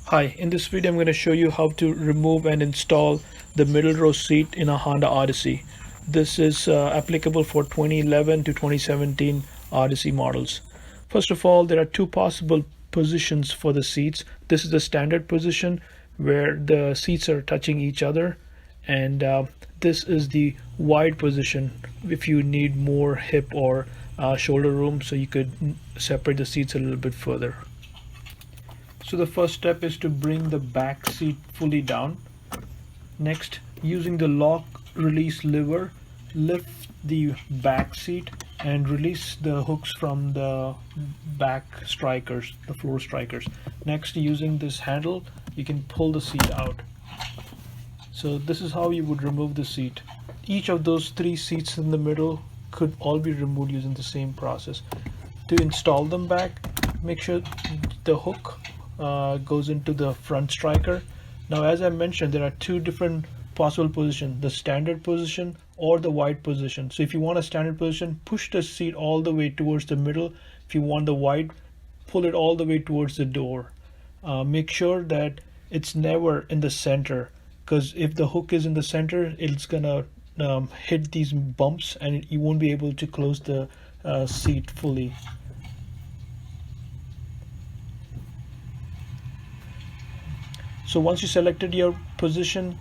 Hi, in this video I'm going to show you how to remove and install the middle row seat in a Honda Odyssey. This is applicable for 2011 to 2017 Odyssey models. First of all, there are two possible positions for the seats. This is the standard position where the seats are touching each other, and this is the wide position if you need more hip or shoulder room, so you could separate the seats a little bit further. So the first step is to bring the back seat fully down. Next, using the lock release lever, lift the back seat and release the hooks from the back strikers, the floor strikers. Next, using this handle, you can pull the seat out. So this is how you would remove the seat. Each of those three seats in the middle could all be removed using the same process. To install them back, make sure the hook goes into the front striker. Now, as I mentioned, there are two different possible positions, the standard position or the wide position. So if you want a standard position, push the seat all the way towards the middle. If you want the wide, pull it all the way towards the door. Make sure that it's never in the center, because if the hook is in the center, it's gonna hit these bumps and you won't be able to close the seat fully. So once you selected your position,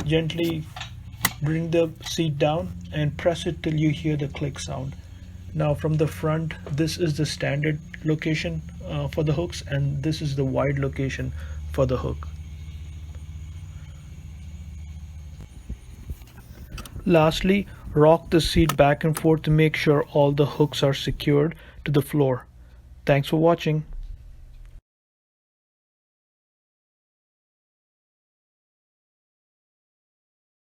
gently bring the seat down and press it till you hear the click sound. Now from the front, this is the standard location for the hooks, and this is the wide location for the hook. Lastly, rock the seat back and forth to make sure all the hooks are secured to the floor. Thanks for watching.